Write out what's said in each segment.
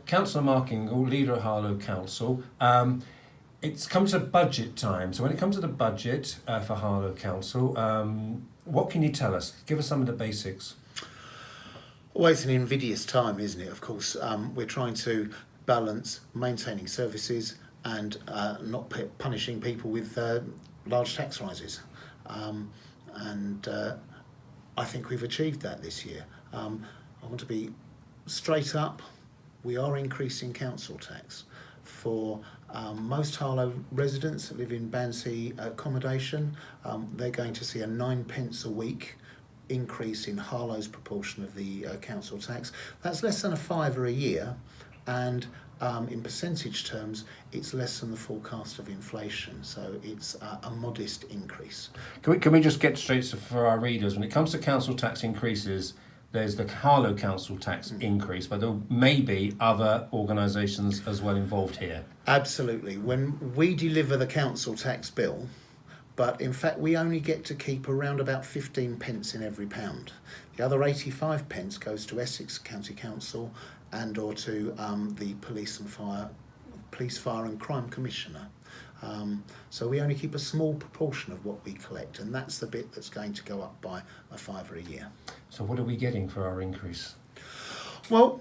Councillor Mark Ingall, leader of Harlow Council. It's come to budget time. So when it comes to the budget for Harlow Council, what can you tell us? Give us some of the basics. Well, it's an invidious time, isn't it? Of course, we're trying to balance maintaining services and not punishing people with large tax rises. And I think we've achieved that this year. I want to be straight up. We are increasing council tax. For most Harlow residents that live in Band C accommodation, they're going to see a 9p a week increase in Harlow's proportion of the council tax. That's less than a fiver a year, and in percentage terms, it's less than the forecast of inflation, so it's a modest increase. Can we just get straight for our readers? When it comes to council tax increases, there's the Harlow Council tax increase, but there may be other organisations as well involved here. Absolutely. When we deliver the council tax bill, but in fact we only get to keep around about 15p in every pound. The other 85p goes to Essex County Council and or to the Police, Fire and Crime Commissioner. So we only keep a small proportion of what we collect, and that's the bit that's going to go up by a fiver a year. So what are we getting for our increase? Well,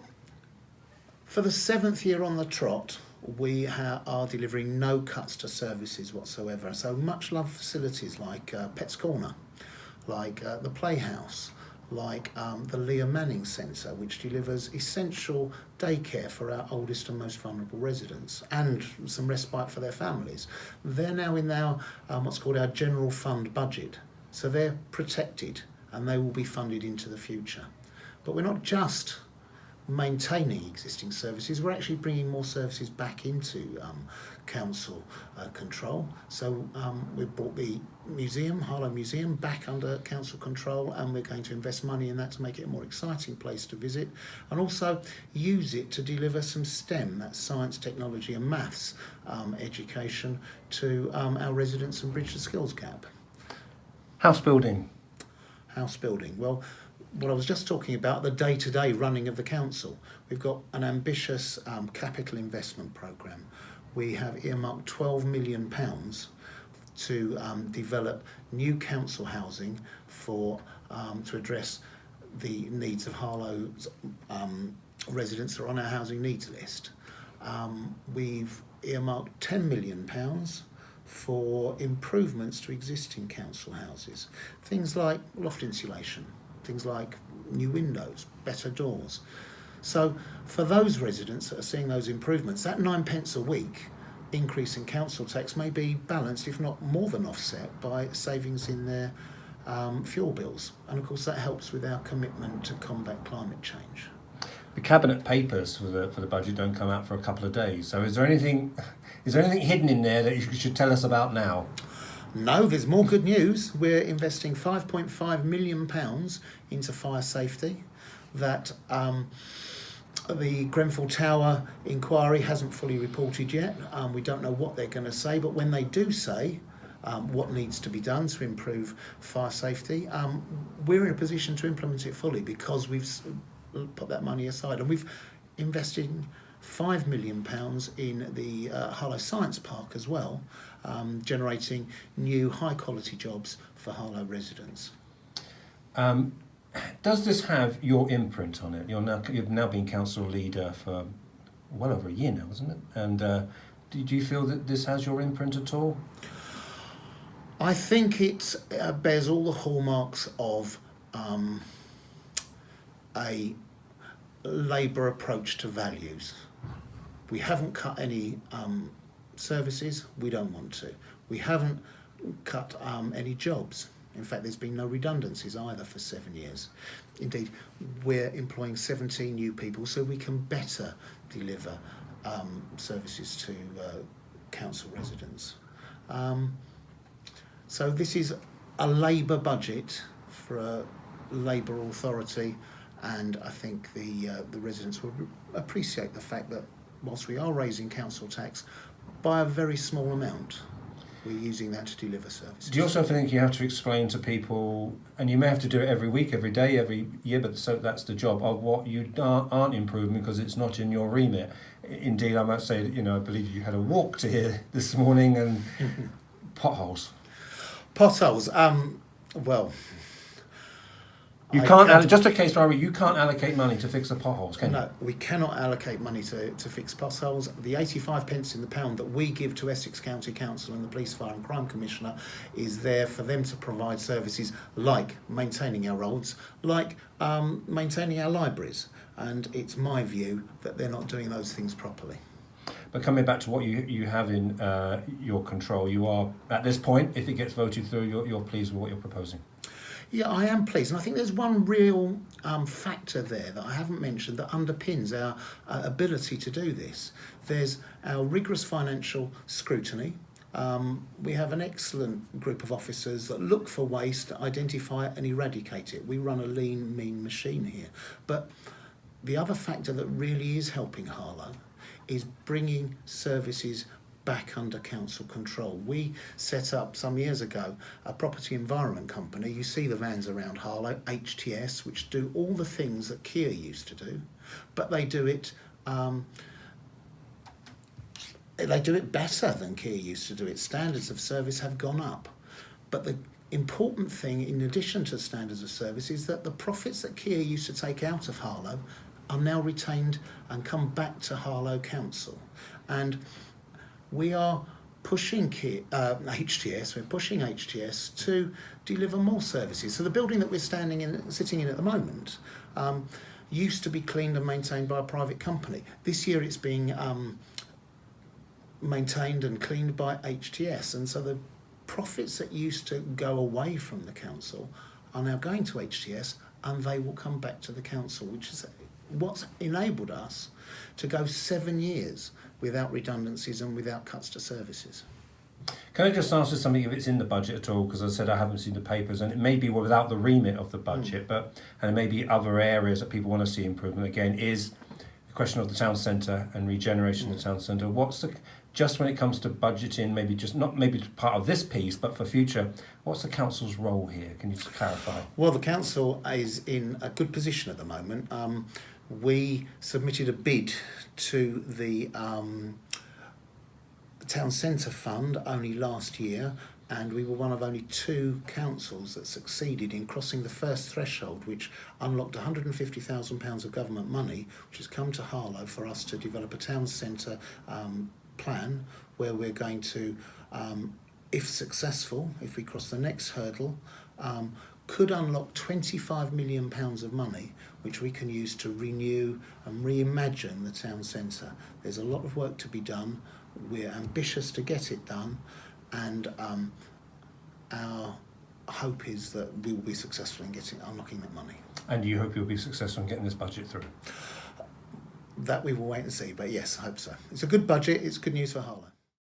for the 7th year on the trot, we are delivering no cuts to services whatsoever. So much loved facilities like Pets Corner, like the Playhouse, like the Leah Manning Centre, which delivers essential daycare for our oldest and most vulnerable residents and some respite for their families. They're now in our what's called our general fund budget. So they're protected and they will be funded into the future. But we're not just maintaining existing services, we're actually bringing more services back into council control. So we've brought the museum, Harlow Museum, back under council control, and we're going to invest money in that to make it a more exciting place to visit, and also use it to deliver some STEM, that's science, technology and maths education, to our residents and bridge the skills gap. House building. House building. Well, what I was just talking about, the day-to-day running of the council. We've got an ambitious capital investment programme. We have earmarked £12 million to develop new council housing for to address the needs of Harlow's residents that are on our housing needs list. We've earmarked £10 million for improvements to existing council houses. Things like loft insulation, things like new windows, better doors. So for those residents that are seeing those improvements, that 9p a week increase in council tax may be balanced, if not more than offset, by savings in their fuel bills. And of course that helps with our commitment to combat climate change. The cabinet papers for the budget don't come out for a couple of days. So is there anything hidden in there that you should tell us about now? No, there's more good news. We're investing £5.5 million into fire safety. That the Grenfell Tower inquiry hasn't fully reported yet. We don't know what they're going to say, but when they do say what needs to be done to improve fire safety, we're in a position to implement it fully because we've put that money aside, and we've invested £5 million in the Harlow Science Park as well, generating new high-quality jobs for Harlow residents. Does this have your imprint on it? You've now been council leader for well over a year now, isn't it? And do you feel that this has your imprint at all? I think it bears all the hallmarks of a Labour approach to values. We haven't cut any services, we don't want to. We haven't cut any jobs. In fact, there's been no redundancies either for 7 years. Indeed, we're employing 17 new people so we can better deliver services to council residents. So this is a Labour budget for a Labour authority, and I think the residents will appreciate the fact that whilst we are raising council tax by a very small amount. we're using that to deliver services. Do you also think you have to explain to people, and you may have to do it every week, every day, every year, but so that's the job of what you aren't improving because it's not in your remit? Indeed, I might say that, I believe you had a walk to here this morning and potholes. Potholes, well... You can't, just a case where you can't allocate money to fix the potholes, can you? No, we cannot allocate money to fix potholes. The 85 pence in the pound that we give to Essex County Council and the Police, Fire and Crime Commissioner is there for them to provide services like maintaining our roads, like maintaining our libraries. And it's my view that they're not doing those things properly. But coming back to what you have in your control, you are, at this point, if it gets voted through, you're pleased with what you're proposing? Yeah, I am pleased. And I think there's one real factor there that I haven't mentioned that underpins our ability to do this. There's our rigorous financial scrutiny. We have an excellent group of officers that look for waste, identify it and eradicate it. We run a lean, mean machine here. But the other factor that really is helping Harlow is bringing services back under council control. We set up some years ago a property environment company. You see the vans around Harlow, HTS, which do all the things that Kia used to do, but they do it better than Kia used to do it. Standards of service have gone up. But the important thing, in addition to standards of service, is that the profits that Kia used to take out of Harlow are now retained and come back to Harlow Council. And we are pushing HTS. We're pushing HTS to deliver more services. So the building that we're sitting in at the moment, used to be cleaned and maintained by a private company. This year, it's being maintained and cleaned by HTS, and so the profits that used to go away from the council are now going to HTS, and they will come back to the council, which is what's enabled us to go 7 years without redundancies and without cuts to services. Can I just ask you something, if it's in the budget at all? Because I said I haven't seen the papers, and it may be without the remit of the budget, but and it may be other areas that people want to see improvement. Again, is the question of the town centre and regeneration of the town centre. What's the, just when it comes to budgeting, maybe just not maybe part of this piece, but for future, what's the council's role here? Can you just clarify? Well, the council is in a good position at the moment. We submitted a bid to the Town Centre Fund only last year, and we were one of only 2 councils that succeeded in crossing the first threshold, which unlocked £150,000 of government money, which has come to Harlow for us to develop a town centre plan where we're going to, if successful, if we cross the next hurdle, could unlock £25 million of money, which we can use to renew and reimagine the town centre. There's a lot of work to be done. We're ambitious to get it done, and our hope is that we will be successful in unlocking that money. And you hope you'll be successful in getting this budget through? That we will wait and see, but yes, I hope so. It's a good budget, it's good news for Harlow.